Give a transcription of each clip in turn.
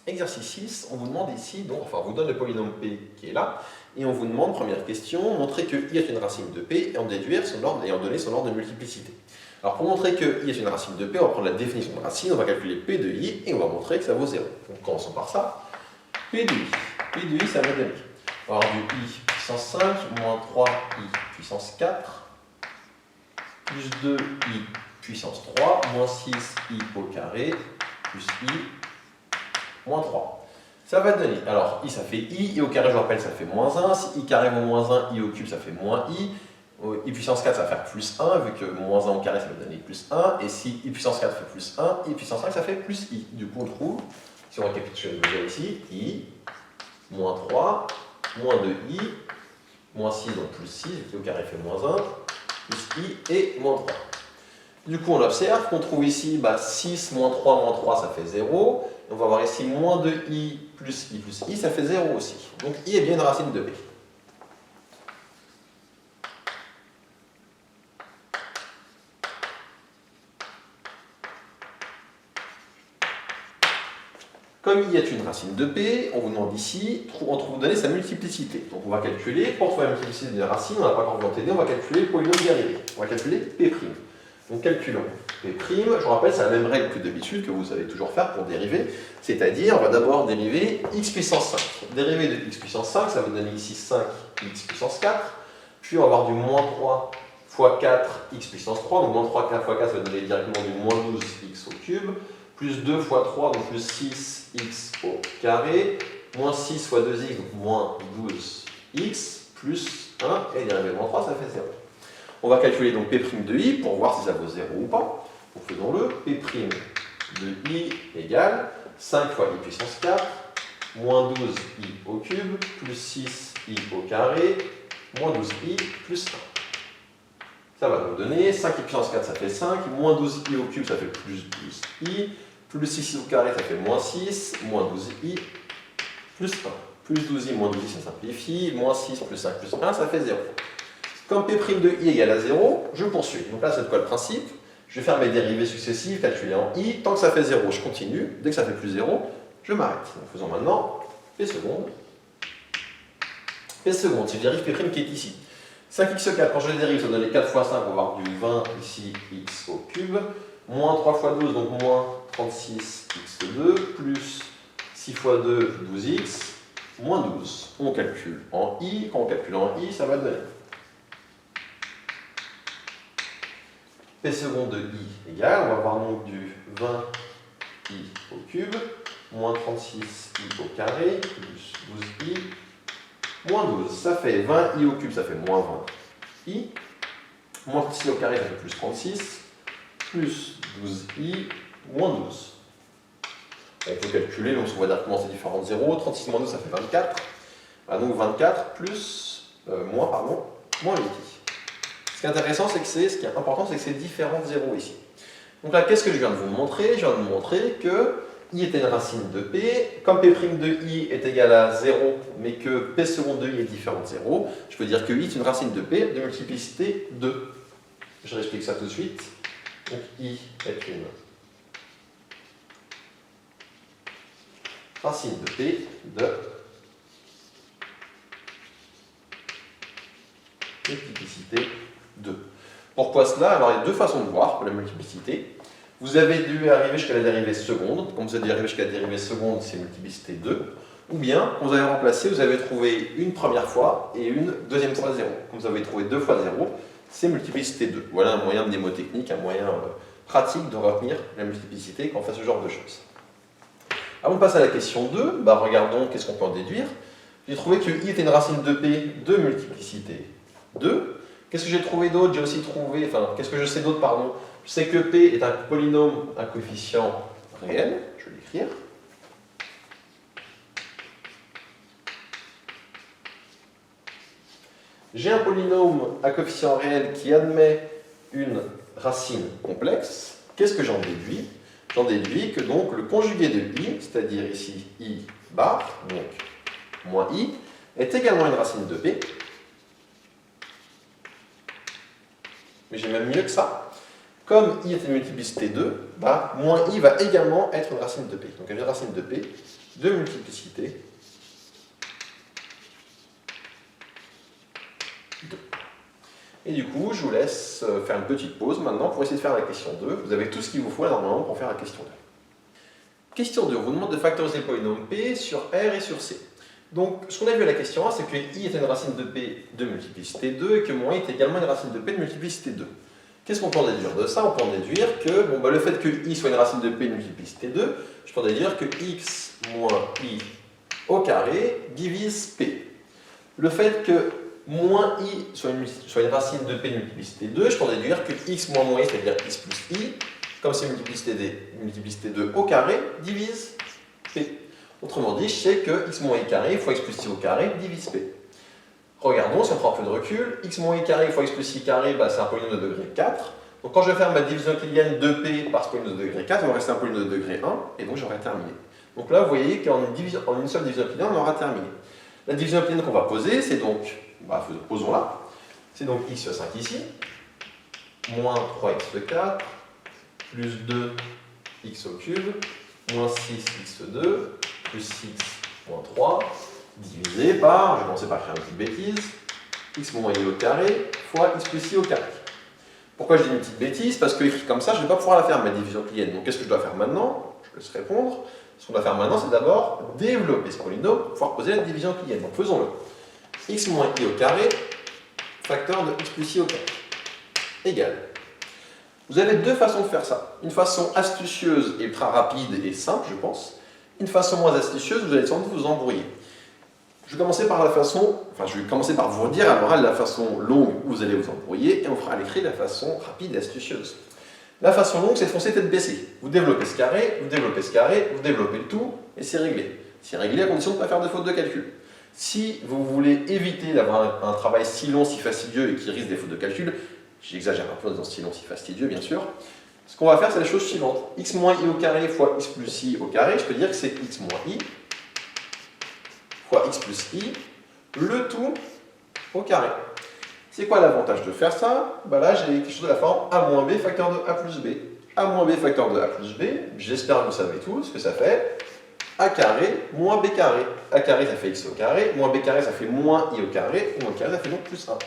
Exercice 6, on vous demande ici, donc, enfin on vous donne le polynôme P qui est là, et on vous demande, première question, montrer que I est une racine de P et en déduire son ordre et en donner son ordre de multiplicité. Alors pour montrer que I est une racine de P, on va prendre la définition de racine, on va calculer P de I et on va montrer que ça vaut 0. Donc commençons par ça. P de I. P de I, ça va donner. On va avoir du I puissance 5 moins 3I puissance 4 plus 2I puissance 3 moins 6I au carré plus I moins 3. Ça va donner, alors I ça fait I au carré je rappelle ça fait moins 1, si I carré moins moins 1, I au cube ça fait moins I, I puissance 4 ça va faire plus 1, vu que moins 1 au carré ça va donner plus 1, et si I puissance 4 fait plus 1, I puissance 5 ça fait plus I. Du coup on trouve, si on récapitule ici, I, moins 3, moins 2I, moins 6 donc plus 6, I au carré fait moins 1, plus I et moins 3. Du coup, on observe qu'on trouve ici 6 moins 3, ça fait 0. On va avoir ici moins 2i plus I, ça fait 0 aussi. Donc I est bien une racine de P. Comme I est une racine de P, on vous demande ici, on trouve donner sa multiplicité. Donc on va calculer, pour trouver la multiplicité d'une racine, on n'a pas encore besoin de t'aider, on va calculer le polynôme dérivé. On va calculer P'. Donc calculons P', je vous rappelle, c'est la même règle que d'habitude que vous savez toujours faire pour dériver, c'est-à-dire on va d'abord dériver x puissance 5. Dériver de x puissance 5, ça va donner ici 5x puissance 4, puis on va avoir du moins 3 fois 4 x puissance 3, donc moins 3 fois 4 ça va donner directement du moins 12x au cube, plus 2 fois 3, donc plus 6x au carré, moins 6 fois 2x, donc moins 12x, plus 1, et dérivé de moins 3, ça fait 0. On va calculer donc P' de I pour voir si ça vaut 0 ou pas. Donc faisons-le. P' de I égale 5 fois I puissance 4, moins 12I au cube, plus 6I au carré, moins 12I plus 1. Ça va nous donner 5I puissance 4, ça fait 5, moins 12I au cube, ça fait plus 12I, plus 6I au carré, ça fait moins 6, moins 12I plus 1. Plus 12I, moins 12I, ça simplifie, moins 6 plus 5 plus 1, ça fait 0. Comme P' de I égale à 0, je poursuis. Donc là, c'est quoi le principe? Je vais faire mes dérivées successives, calculées en I. Tant que ça fait 0, je continue. Dès que ça fait plus 0, je m'arrête. Donc faisons maintenant P seconde. P seconde, si je dérive P' qui est ici. 5x4, quand je le dérive, ça donne 4 fois 5, on va avoir du 20 ici, x au cube. Moins 3 fois 12, donc moins 36x2, plus 6 fois 2, 12x, moins 12. On calcule en I. Quand on calcule en I, ça va donner P seconde de I égale, on va avoir donc du 20i au cube, moins 36i au carré, plus 12i, moins 12. Ça fait 20i au cube, ça fait moins 20i, moins 36i au carré, ça fait plus 36, plus 12i, moins 12. On peut calculer, donc on va dire comment c'est différent de 0, 36 moins 12, ça fait 24. Donc 24 plus, moins 8i. Ce qui est intéressant, c'est que ce qui est important, c'est que c'est différent de 0 ici. Donc là, qu'est-ce que je viens de vous montrer? Je viens de vous montrer que I était une racine de P. Comme P' de I est égal à 0, mais que P seconde de I est différent de 0, je peux dire que I est une racine de P de multiplicité 2. Je réexplique ça tout de suite. Donc I est une racine de P de multiplicité 2. Pourquoi cela? Alors il y a deux façons de voir pour la multiplicité. Vous avez dû arriver jusqu'à la dérivée seconde. Quand vous êtes arrivé jusqu'à la dérivée seconde, c'est multiplicité 2. Ou bien, quand vous avez remplacé, vous avez trouvé une première fois et une deuxième fois 0. Quand vous avez trouvé 2 fois 0, c'est multiplicité 2. Voilà un moyen mnémotechnique, un moyen pratique de retenir la multiplicité quand on fait ce genre de choses. Avant de passer à la question 2, regardons qu'est-ce qu'on peut en déduire. J'ai trouvé que I était une racine de P de multiplicité 2. Qu'est-ce que j'ai trouvé d'autre? J'ai aussi trouvé, qu'est-ce que je sais d'autre, pardon? Je sais que P est un polynôme à coefficient réel. Je vais l'écrire. J'ai un polynôme à coefficient réel qui admet une racine complexe. Qu'est-ce que j'en déduis? J'en déduis que donc le conjugué de I, c'est-à-dire ici I bar, donc moins I, est également une racine de P. Mais j'ai même mieux que ça. Comme I est une multiplicité 2, moins I va également être une racine de P. Donc une racine de P de multiplicité 2. Et du coup, je vous laisse faire une petite pause maintenant pour essayer de faire la question 2. Vous avez tout ce qu'il vous faut normalement pour faire la question 2. Question 2, on vous demande de factoriser le polynôme P sur R et sur C. Donc, ce qu'on a vu à la question 1, c'est que I est une racine de P de multiplicité 2 et que moins I est également une racine de P de multiplicité 2. Qu'est-ce qu'on peut en déduire de ça? On peut en déduire que le fait que I soit une racine de P de multiplicité 2, je peux en déduire que X moins I au carré divise P. Le fait que moins I soit une racine de P de multiplicité 2, je peux en déduire que X moins I, c'est-à-dire X plus I, comme c'est multiplicité 2 au carré, divise P. Autrement dit, je sais que X moins I carré fois X plus I au carré divise P. Regardons, si on prend un peu de recul, X moins I carré fois X plus I carré, c'est un polynôme de degré 4. Donc quand je vais faire ma division euclidienne de P par ce polynôme de degré 4, il va rester un polynôme de degré 1, et donc j'aurai terminé. Donc là, vous voyez qu'en une seule division euclidienne, on aura terminé. La division euclidienne qu'on va poser, c'est donc, posons-la, c'est donc X sur 5 ici, moins 3x de 4, plus 2x au cube, moins 6x2, plus 6 moins 3, divisé par, je vais commencer par écrire une petite bêtise, x moins i au carré fois x plus i au carré. Pourquoi je dis une petite bêtise? Parce que écrit comme ça, je ne vais pas pouvoir la faire, ma division euclidienne. Donc qu'est-ce que je dois faire maintenant? Je laisse répondre. Ce qu'on doit faire maintenant, c'est d'abord développer ce polynôme pour pouvoir poser la division euclidienne. Donc faisons-le. X moins i au carré, facteur de x plus i au carré, égale. Vous avez deux façons de faire ça. Une façon astucieuse et ultra rapide et simple, je pense. Une façon moins astucieuse, vous allez sans doute vous embrouiller. Je vais commencer par vous dire à l'oral la façon longue où vous allez vous embrouiller et on fera à l'écrit la façon rapide et astucieuse. La façon longue, c'est de foncer tête baissée. Vous développez ce carré, vous développez ce carré, vous développez le tout et c'est réglé. C'est réglé à condition de ne pas faire de faute de calcul. Si vous voulez éviter d'avoir un travail si long, si fastidieux et qui risque des fautes de calcul, j'exagère un peu dans si long, si fastidieux bien sûr, ce qu'on va faire c'est la chose suivante. X moins i au carré fois x plus i au carré, je peux dire que c'est x moins i fois x plus i, le tout au carré. C'est quoi l'avantage de faire ça? Là j'ai quelque chose de la forme a moins b facteur de a plus b. A moins b facteur de a plus b, j'espère que vous savez tout ce que ça fait. A carré moins b carré. A carré ça fait x au carré, moins b carré ça fait moins i au carré, et moins carré ça fait donc plus 1.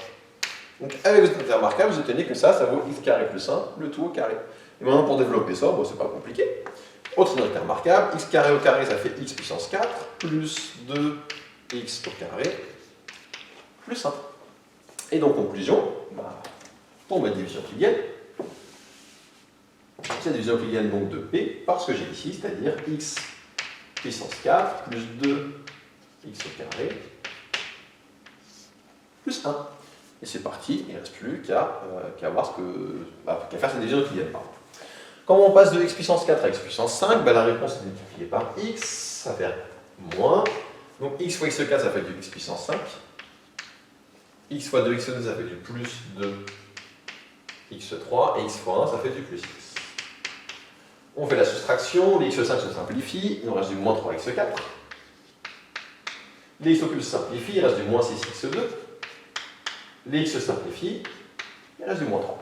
Donc avec votre unité remarquable, vous obtenez que ça vaut x carré plus 1, le tout au carré. Et maintenant pour développer ça, c'est pas compliqué. Autre unité remarquable, x carré au carré ça fait x puissance 4, plus 2x au carré, plus 1. Et donc conclusion, pour ma division euclidienne, c'est la division euclidienne donc de P par ce que j'ai ici, c'est-à-dire x puissance 4 plus 2x au carré plus 1. Et c'est parti, il ne reste plus qu'à faire cette division euclidienne. Quand on passe de x puissance 4 à x puissance 5, la réponse est multipliée par x, ça fait moins. Donc x fois x4, ça fait du x puissance 5. X fois 2x2, ça fait du plus 2x3. Et x fois 1, ça fait du plus x. On fait la soustraction, les x5 se simplifient, il nous reste du moins 3x4. Les x au cube se simplifient, il reste du moins 6x2. Les x se simplifient, il reste du moins 3.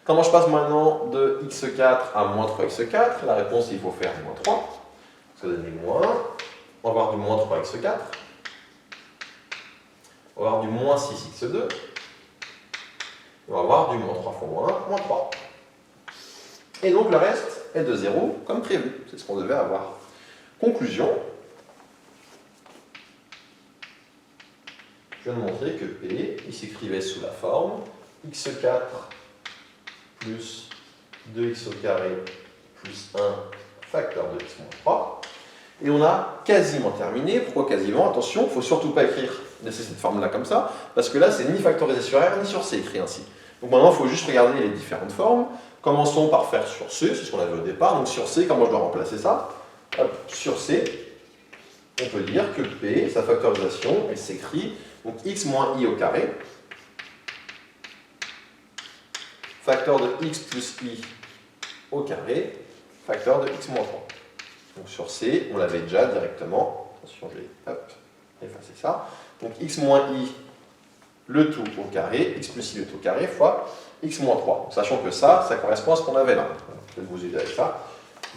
Comment je passe maintenant de x4 à moins 3x4? La réponse, il faut faire moins 3. Ça donne du moins 1. On va avoir du moins 3x4. On va avoir du moins 6x2. On va avoir du moins 3 fois moins 1, moins 3. Et donc le reste est de 0 comme prévu. C'est ce qu'on devait avoir. Conclusion. Je viens de montrer que P, il s'écrivait sous la forme x4 plus 2x au carré plus 1 facteur de x moins 3. Et on a quasiment terminé. Pourquoi quasiment? Attention, il ne faut surtout pas laisser cette forme-là comme ça, parce que là, c'est ni factorisé sur R, ni sur C écrit ainsi. Donc maintenant, il faut juste regarder les différentes formes. Commençons par faire sur C, c'est ce qu'on avait au départ. Donc sur C, comment je dois remplacer ça? Sur C, on peut dire que P, sa factorisation, elle s'écrit donc x moins i au carré, facteur de x plus i au carré, facteur de x moins 3. Donc sur C, on l'avait déjà directement. Attention, je vais effacer ça. Donc x moins i, le tout au carré, x plus i, le tout au carré, fois x moins 3. Donc, sachant que ça correspond à ce qu'on avait là. Je vais vous aider avec ça.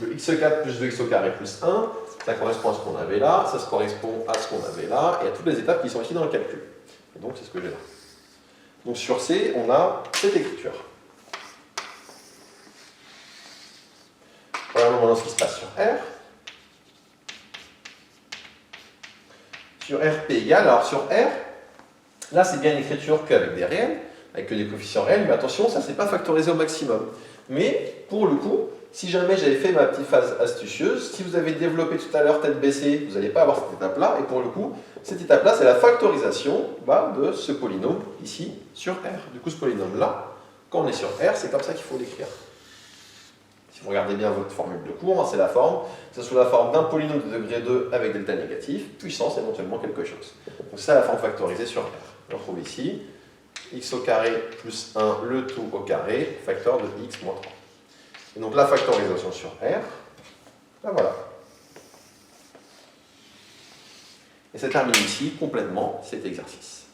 Le x4 plus 2x au carré plus 1, Ça correspond à ce qu'on avait là, ça se correspond à ce qu'on avait là, et à toutes les étapes qui sont ici dans le calcul. Et donc c'est ce que j'ai là. Donc sur C, on a cette écriture. Regardons maintenant ce qui se passe sur R. Sur RP égale, alors sur R, là c'est bien l'écriture qu'avec des réels, avec que des coefficients réels, mais attention, ça c'est pas factorisé au maximum. Mais pour le coup, si jamais j'avais fait ma petite phase astucieuse, si vous avez développé tout à l'heure tête baissée, vous n'allez pas avoir cette étape-là, et pour le coup, cette étape-là, c'est la factorisation de ce polynôme ici sur R. Du coup, ce polynôme-là, quand on est sur R, c'est comme ça qu'il faut l'écrire. Si vous regardez bien votre formule de cours, c'est la forme, c'est sous la forme d'un polynôme de degré 2 avec delta négatif, puissance éventuellement quelque chose. Donc c'est la forme factorisée sur R. On retrouve ici x au carré plus 1, le tout au carré, facteur de x moins 3. Et donc la factorisation sur R, ben voilà. Et ça termine ici complètement cet exercice.